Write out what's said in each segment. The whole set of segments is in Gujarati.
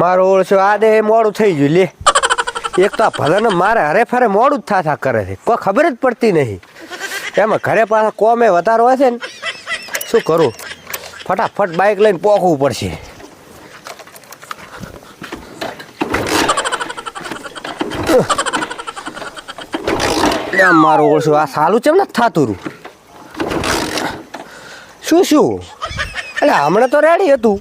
મારો ઓળશો આ દે મોડું થઈ ગયું લે. એક તો આ ભલાને મારે હરે ફરે મોડું જ થા કરે છે, કોઈ ખબર જ પડતી નહીં. એમાં ઘરે પાછા કોમે વધારો હોય છે ને, શું કરું? ફટાફટ બાઇક લઈને પોખવું પડશે. મારું ઓળશું આ સાલું ચેમ નથી થતું રૂ? શું એટલે હમણાં તો રેડી હતું,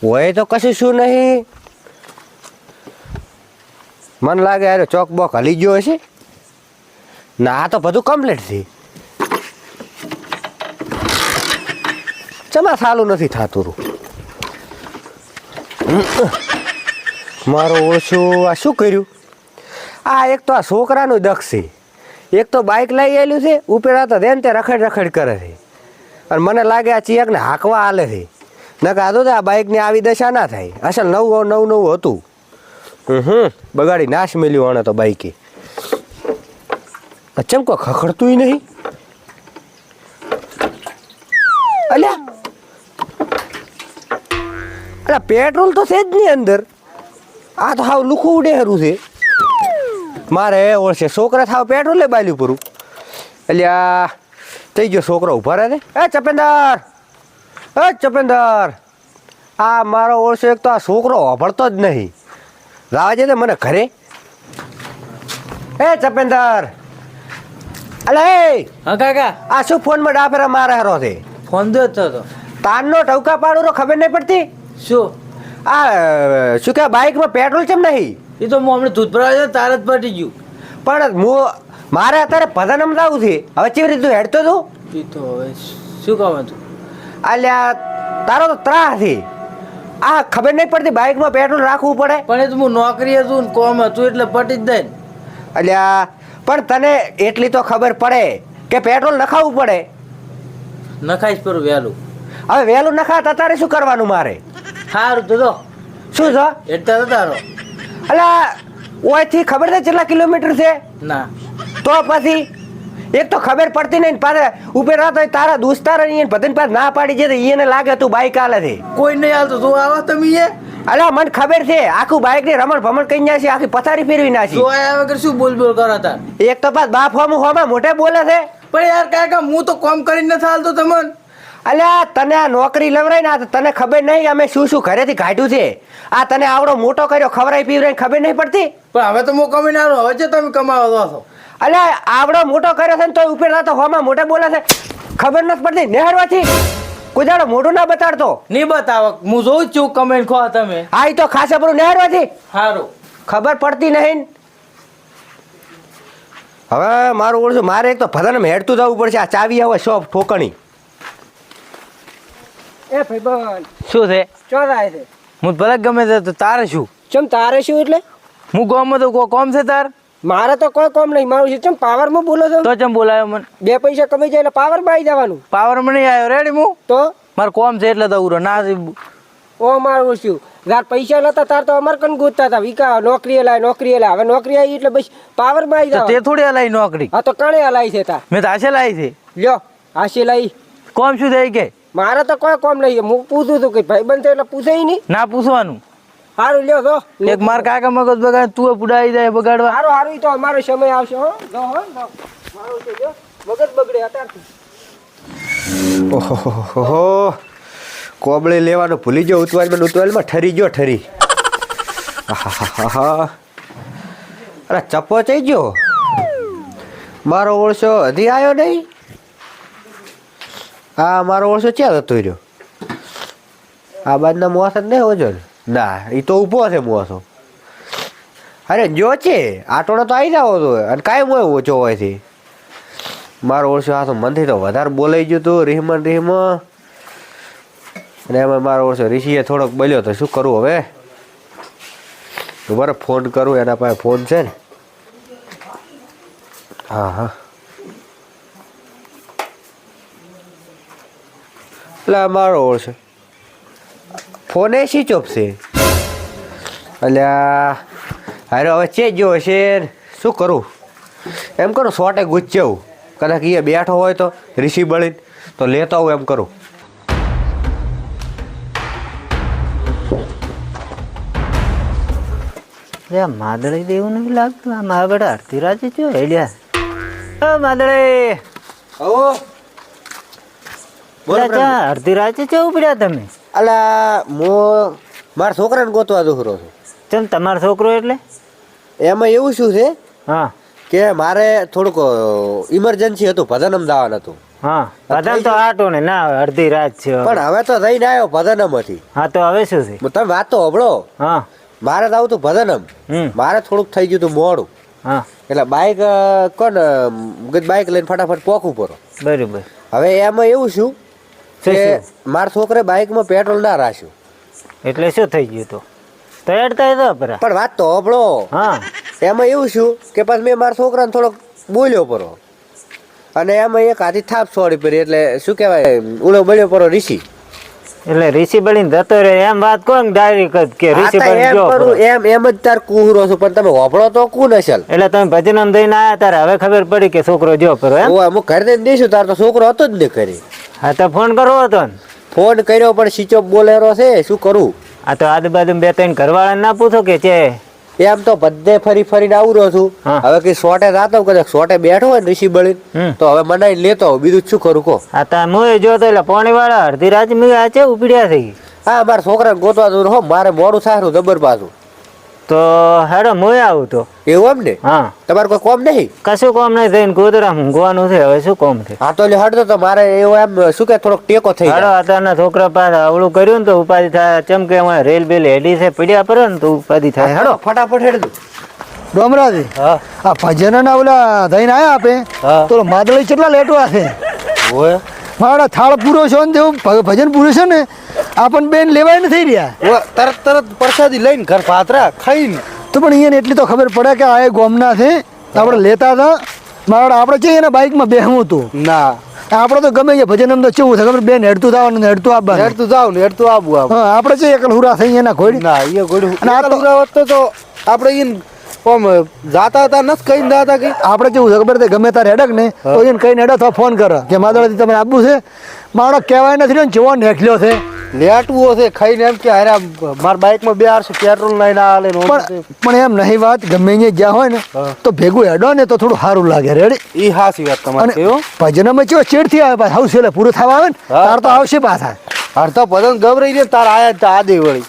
હોય તો કશું શું નહીં. મને લાગે અરે ચોક બોક હલી ગયો હશે. ના આ તો બધું કમ્પ્લીટ છે. ચમા સાલું નથી થતું રૂ. મારો ઓળશું આ શું કર્યું? આ એક તો આ છોકરાનું દક્ષ છે, એક તો બાઇક લઈ આવેલું છે, ઉપર તો દેન તે રખડ કરે છે. અને મને લાગે આ ચિયાકને હાંકવા હાલે છે. નકા તો આ બાઇકની આવી દશા ના થાય. અસલ નવું હતું. બગાડી નાશ મેલ્યું આણે તો બાઇકે. ચમ કોઈ ખખડતું નહીં. અલ્યા પેટ્રોલ તો છે જ નહીં અંદર. આ તો હાવ લુખું ઉડે હરું છે. મારે ઓળશે છોકરા થાવ પેટ્રોલ લે બાલ્યું પૂરું. અલ્યા થઈ ગયો છોકરો ઉભા રહે. ચપેન્દર આ મારો ઓળશો એક તો આ છોકરો વાપરતો જ નહીં. લાવા છે મને ઘરે. ચપેન્દર અલે હા કાકા, આ શું ફોનમાં ડાફેરા મારે હરો છે? ફોન દો તો તારનો ટવકા પાડું ખબર નહીં પડતી. શું આ શું કે બાઇકમાં પેટ્રોલ કેમ નહીં? એ તો હું હમણાં દૂધ ભરાવે તાર જ પટી ગયું. પણ મારે અત્યારે ભજનમાં જવું છે. હવે કેવી રીતે હેડતો તું? એ તો હવે શું કહું તું? અલ્યા તારો તો ત્રાસ છે. આ ખબર નહીં પડતી બાઇકમાં પેટ્રોલ રાખવું પડે. પણ એ તો હું નોકરી હતું ને કોમ હતું એટલે પટી જ દે ને. અલ્યા પણ તને એટલી તો ખબર પડે કે પેટ્રોલ નખાવવું પડે. નખાઈશ પર વહેલું. હવે વહેલું નખાતા તારે શું કરવાનું મારે? સારું તો શું છે એટલે તો તારો. અલ્યા ઓયથી ખબર છે કેટલા કિલોમીટર છે? ના તો પછી એક તો ખબર પડતી નહીં. પાછા ઉપર હતો તારા દોસ્તાર બધાને પાસે ના પાડી છે. એને લાગે તું બાઇક હાલે છે. કોઈ નહીં હાલતું. તું આવો તમે એ અલ્યા મને ખબર છે આખું બાઇક ની રમણ ભમણ કઈ નાખી, આખી પથારી ફેરવી નાખી. તો આયા વગર શું બોલ કરો તાર? એક તો પાછ બાપ હોમાં મોટે બોલે છે. પણ યાર કાકા હું તો કોમ કરીને નથી હાલતો તમને. અલ્યા તને આ નોકરી લવરાય ને તને ખબર નહીં અમે શું ઘરેથી કાઢ્યું છે. આ તને આવડો મોટો કર્યો, ખવરાઈ પીવરાઈ ખબર નહીં પડતી. પણ હવે તો હું કમાઈને આવ્યો. હવે છે તમે કમાવો છો. અલ્યા આવડો મોટો કર્યો છે ને તો ઉપર તો હોમાં મોટે બોલે છે. ખબર નથી પડતી નેહરવાથી કોઈ દાડો મોઢું ના બતાડતો. નહીં બતાવો, હું જોઉં છું કમેન્ટ ખો તમે. આ તો ખાસા બધું નેહરવાથી સારું ખબર પડતી નહીં. હવે મારું ઓળશું મારે એક તો ભદાને હેડતું જવું પડશે. આ ચાવી હવે શોપ ઠોકણી. એ ભાઈબંધ શું છે? ચો થાય છે? હું ભલે ગમે તે. તો તારે શું? ચમ તારે શું એટલે? હું ગામમાં તો કોઈ કોમ છે તાર? મારે તો કોઈ કોમ નહીં. મારું છે ચમ પાવરમાં બોલો છો? તો ચમ બોલાયો મને? બે પૈસા કમાઈ જાય એટલે પાવરમાં આવી જવાનું. પાવર માં નહીં આવ્યો રેડી હું તો મારે કોમ છે એટલે તો ઉરો ના. ઓ મારું શું તાર પૈસા નતા તાર તો અમાર કન ગોતતા હતા. વિકા નોકરી લાય. હવે નોકરી આવી એટલે બસ પાવરમાં આવી તે જવાનું. થોડી હલાઈ નોકરી. હા તો કણે હલાઈ છે તાર? મેં તો આશે લાવી છે. લ્યો આશી લાઈ. કોમ શું થઈ કે? મારે તો કોઈ કોમ નહીં. હું પૂછું છું કે ભાઈબંધ છે એટલે પૂછે નહીં. ના પૂછવાનું. સારું લ્યો તો એક માર કાકા મગજ બગાડ તું પુડાઈ જાય બગાડવા. સારું તો અમારો સમય આવશે. હો જો મારું છે જો મગજ બગડે અત્યારથી. ઓહો કોબળે લેવાનું ભૂલી ગયો. ઉતવાલમાં ઠરી ગયો ઠરી. અરે ચપ્પો ચઈ ગયો. મારો ઓળશો હજી આવ્યો નહીં. હા મારો ઓળશો ક્યાં જતો રહ્યો? આ બાજના મોસ જ નહીં હોજો ને. ના એ તો ઊભો છે મોસો. અરે જો છે આટોડો તો આવી જાવ તો અને કાંઈ હોય ઓછો હોય છે. મારો ઓળશો આ તો મનથી તો વધારે બોલાઈ ગયું હતું. રીહમન અને એમાં મારો ઓળશો ઋષિએ થોડોક બોલ્યો તો શું કરું હવે? બરાબર ફોન કરું. એના પાસે ફોન છે ને. હા એટલે મારો ઓળશો ફોન એ સ્વિચ ઓફ છે. અલ્યા હારે હવે ચે જો હશે શું કરું? એમ કરું શોર્ટે ગુચ્ચવું. કદાચ એ બેઠો હોય તો ઋષિ બળીને તો લેતો આવું એમ કરું. માદળી દેવું નહીં લાગતું આ મારા બેટા અડધી રાતે જો હેડ્યા માદળી અડધી રાતે કેવું પડ્યા તમે? અલા હું મારા છોકરાને ગોતવા દોહરો છું. ચમ તમારો છોકરો એટલે? એમાં એવું શું છે હા કે મારે થોડુંક ઇમરજન્સી હતું, ભજનમ જવાનું હતું. હા બદામ તો આટો ને ના આવે, અડધી રાત છે પણ હવે તો જઈને આવ્યો ભજનમ હતી. હા તો હવે શું છે? તમે વાત તો હબળો. હા મારે તો આવતું ભજનમ, મારે થોડુંક થઈ ગયું હતું મોડું. હા એટલે બાઇક કોણ બાઇક લઈને ફટાફટ પોકવું પડો. બરાબર. હવે એમાં એવું શું કે મારા છોકરે બાઇકમાં પેટ્રોલ ના રાખ્યું. એટલે શું થઈ ગયું તો હેડતા હતા પરા? પણ વાત તો હબળો. હા એમાં એવું શું કે પછી મેં મારા છોકરાને થોડોક બોલ્યો પડો અને એમાં એક હાથી થાપ છોડી પડી. એટલે શું કહેવાય, ઉલો બળ્યો પડો ઋષિ. એટલે ઋષિ બળીને જતો રહે એમ વાત કોણ ડાયરેક્ટ કે ઋષિ બળી એમ ગયો કરું એમ જ તાર કુહરો છું. પણ તમે હોભળો તો કુન અસલ. એટલે તમે ભજનમ દઈને આયા તારે હવે ખબર પડી કે છોકરો જો પરો એમ? હું ઘરે દઈને દઈશું, તાર તો છોકરો હતો જ ને ઘરે. હા તો ફોન કરવો હતો ને? ફોન કર્યો પણ સ્વિચ ઓફ બોલેરો છે, શું કરું? આ તો આજુબાજુ બે ત્રણ ઘરવાળા ના પૂછો કે છે એમ તો બધે ફરી ફરીને આવરો છું. હા. હવે કઈ સોટે જાતો કદાચ સોટે બેઠો હોય ને ઋષિ બળી તો હવે મનાઈ લેતો હોઉં. બીજું શું કરું કહો? આ તા મોય જોતો એટલે પોણી વાળા અડધી રાત મેં આ છે ઉપડ્યા થઈ. હા મારા છોકરાને ગોતવા દઉં હો, મારે મોડું સારું જબર પાછું. તો હેડો મોય આવું તો. એવું એમ ને? હા તમારે કોઈ કોમ નહીં? કશું કોમ નહીં થઈને ગોદરા ઊંઘવાનું છે, હવે શું કોમ છે? હા તો એટલે હટતો તો મારે એવું એમ શું કે થોડોક ટેકો થઈ હેડો જાય. અત્યારના છોકરા પાસે અવળું કર્યું ને તો ઉપાધિ થાય. ચમ કે અમારે રેલ બેલ હેડી છે પડ્યા પડે ને તો ઉપાધિ થાય. હેડો ફટાફટ હેડ દઉં. ડોમરાજી હા આ ભજનના ઓલા થઈને આયા આપે હા. તો માદળી કેટલા લેટવા છે ઓય મારા થાળ પૂરો છે ને તેવું ભજન પૂરું છે ને આપણ બેન લેવાય ને થઈ રહ્યા ઓય તરત પ્રસાદી લઈને ઘર પાત્રા ખાઈને. તો પણ અહીંયા એટલી તો ખબર પડે કે આ એ ગોમના છે આપણે લેતા હતા મારા આપણે છે એના બાઇકમાં બેહવું હતું. ના આપણે તો ગમે છે ભજન તો કેવું છે ખબર બેન હેડતું જવાનું ને હેડતું આવવાનું. હેડતું જાવ ને હેડતું આવું. હા આપણે છે એકલ હુરા થઈ એના ખોડી ના એ ગોડું અને આ તો આપણે ઈન ઓમ જાતા હતા નસ કઈ જાતા કે આપણે કેવું છે ખબર છે ગમે તારે હેડક ને તો એને કઈ હેડો તો ફોન કરે કે માદળથી તમને આપવું છે મારો કહેવાય નથી ને જેવો નેખલ્યો છે લેટવું હશે ખાઈને એમ કે અરે મારા બાઇકમાં 200 પેટ્રોલ લઈને આલે પણ એમ નહીં વાત ગમે અહીંયા જ્યાં હોય ને તો ભેગું હેડો ને તો થોડું સારું લાગે રેડી. ઈ હાસી વાત અને તમારે કેવું ભજનમાં કેવો ચેડથી આવે પાછા આવશે એટલે પૂરું થવા આવે ને તાર તો આવશે પાછા. હરતા પદન ગભરાઈ ને તાર આયા આ દે વળી.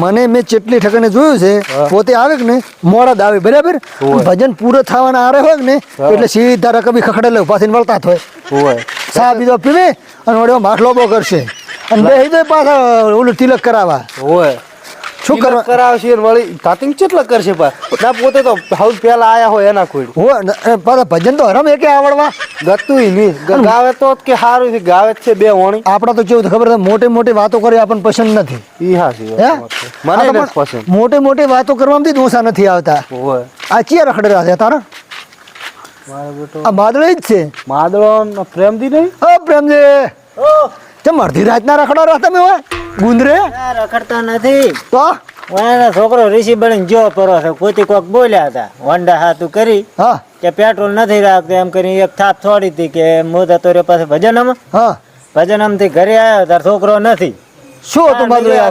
મને મેં ચેટલી ઠકાને જોયું છે પોતે આવે કે ને મોડા જ આવે બરાબર ભજન પૂરો થવાના આરે હોય ને એટલે સીધા રકબી ખખડેલો પાછી વળતા હોય હોય સા બીજો પીવે અને વડે માટલોબો કરશે અને બે હિદય પાછા ઓલું તિલક કરાવવા હોય શું કરવા કરાવશે વળી તાતિંગ કેટલા કરશે પા ના પોતે તો હાઉસ પહેલા આયા હોય એના કોઈ હોય પાછા ભજન તો હરમ એકે આવડવા ગતું નહીં ગાવે તો કે સારું છે ગાવે છે બે વણી. આપણા તો કેવું ખબર મોટી મોટી વાતો કરી આપણને પસંદ નથી. ઈ હાસી હે મને નથી પસંદ. મોટી મોટી વાતો કરવામાંથી દોષા નથી આવતા. હોય આ ચિયા રખડેલા છે તારા મારો બેટો આ માદળી જ છે માદળો પ્રેમથી નહીં ઓ પ્રેમજી ચમ અડધી રાતના રખડો રહ્યા તમે હોય ગુંદરે રખડતા નથી તો એના છોકરો ઋષિ બળીને જો પરો છે પોતે કોક બોલ્યા હતા હોન્ડા હાથું કરી હા કે પેટ્રોલ નથી રાખતું એમ કરીને એક થાપ છોડી હતી કે મોદા તો પાસે ભજનમ હા ભજનમ થી ઘરે આવ્યો તાર છોકરો નથી. શું હતું માદળી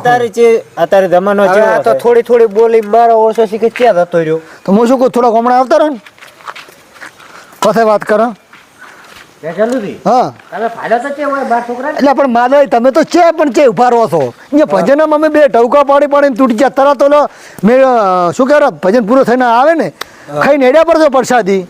અત્યારે જમાનો હવે આ તો થોડી થોડી બોલી મારો ઓછો શીખે ક્યાં જતો રહ્યો. તો હું શું કહું થોડા હમણાં આવતા રહો ને પછી વાત કરો. હા એટલે પણ માદળી તમે તો છે પણ છે ઉભા રહો છો અહીંયા ભજનમાં અમે બે ટવકા પાડી પાડીને તૂટી ગયા તરત ઓલો મેં શું કહેવાય ભજન પૂરો થઈને આવે ને ખાઈને હેડ્યા પડશો પ્રસાદી.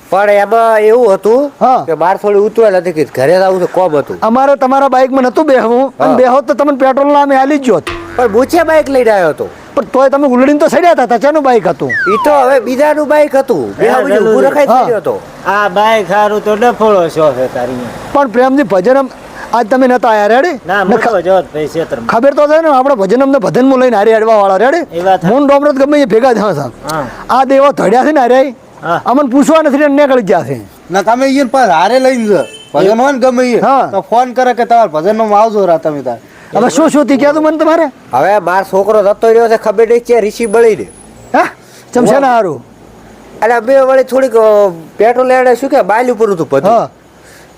પણ એમાં એવું હતું હા. કે મારે થોડી ઉતરેલ હતી કે ઘરે આવું તો કોમ હતું. અમારે તમારા બાઇકમાં નતું બેહવું અને બેહો તો તમને પેટ્રોલ ના અમે હાલી જ જોત પણ મૂછે બાઇક લઈને આવ્યો હતો. પણ તોય તમે ઉલડીને તો સડ્યા હતા ચાનું બાઇક હતું ઈ તો હવે બીજાનું બાઇક હતું. બેહવા બીજું ઊભું રખાઈ ગયો હતો. આ બાઈક સારું તો ડફોળો શો છે તારી. પણ પ્રેમજી ભજન આજ તમે નતા આયા રેડી ના મોટો જોત ભાઈ ક્ષેત્રમાં ખબર તો થાય ને આપણે ભજન ભજનમાં લઈને હારી હાડવા વાળા રેડી એ વાત મોન ડોમરત ગમે એ ભેગા થયા છે. હા આ દેવા ધડ્યા છે ને હારે હા. અમને પૂછવા નથી ને નીકળી ગયા છે. ના તમે ઈ પાસ હારે લઈને જ ભજન હોય ને ગમે ઈ હા. તો ફોન કરે કે તમારે ભજનમાં આવજો રા તમે તાર. હવે શું શું થી કહેતું મને તમારે હવે મારો છોકરો જતો રહ્યો છે ખબર નહીં છે ઋષિ બળીને. હા ચમશે ના હારું એટલે બે વળી થોડીક પેટ્રોલ એડે શું કે બાયલ ઉપર હતું બધું. હા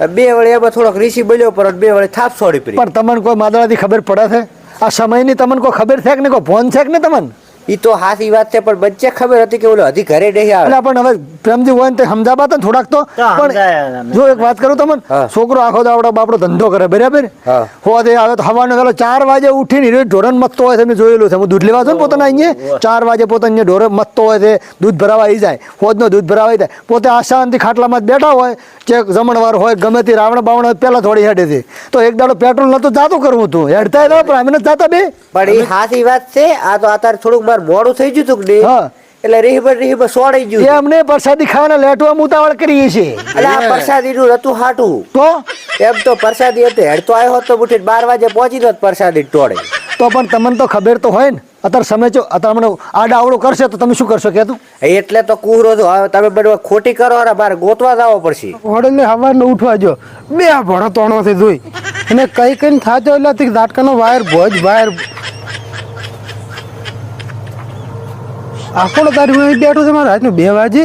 બે વળી એમાં થોડોક રીસી બન્યો પર બે વળી થાપ છોડી પડી પણ તમને કોઈ માદળાથી ખબર પડે છે આ સમયની તમને કોઈ ખબર છે કે નહીં કોઈ ફોન છે કે નહીં તમને ઈ તો હાથી વાત છે પણ બચ્ચે ખબર હતી કે ઓલો હજી ઘરે નહીં આવે એટલે પણ હવે પ્રેમજી હોય ને તે સમજાવવા તો થોડાક તો સમજાયા પણ તમે. જો એક વાત કરું તમને હા. છોકરો આખો દાવડો બાપડો ધંધો કરે બરાબર હા. હોવાથી આવે તો હવાનો વેલો 4 વાગે ઉઠીને હીરો ઢોરણ મતતો હોય છે મેં જોયેલું છે હું દૂધ લેવા છું ને પોતાના અહીંયા 4 વાગે પોતાને અહીંયા ઢોરણ મતતો હોય છે દૂધ ભરાવા આવી જાય હોદનો દૂધ ભરાવા આવી જાય પોતે આશાંતિ ખાટલામાં જ બેઠા હોય ચેક જમણવાર હોય ગમે તે રાવણ બાવણ હોય પહેલા થોડી હેડે છે તો એક દાડો પેટ્રોલ નતું જાતું કરવું હતું હેડતા હતા પણ અમે નથી જાતા બે પણ એ હાથી વાત છે આ તો અત્યારે થોડુંક માર મોડું થઈ ગયું તું કે નહીં? હા. એટલે રીહબર સોડાઈ ગયું એ અમને પ્રસાદી ખાવાના લેટવા ઉતાવળ કરીએ છીએ એટલે આ પ્રસાદી નું હતું હાટું તો એમ તો પ્રસાદી હતી હેડતો આવ્યો હોત તો ઉઠીને 12 વાગે પહોંચી દોત પ્રસાદી ટોળે તો પણ તમને તો ખબર તો હોય ને અત્યારે સમય જો અત્યારે મને આડા આવડું કરશે તો તમે શું કરશો કે તું એટલે તો કુહરો છો હવે તમે બધું ખોટી કરો અને મારે ગોતવા જવો પડશે વડેલે સવારને ઉઠવા જો બે ભણો તણોથી જોઈ અને કઈ કઈ થાચો એટલે ઝાટકાનો વાયર ભોજ વાયર આખો તારી હું અહીં બેઠો છે મારા હાથનું 2 વાગે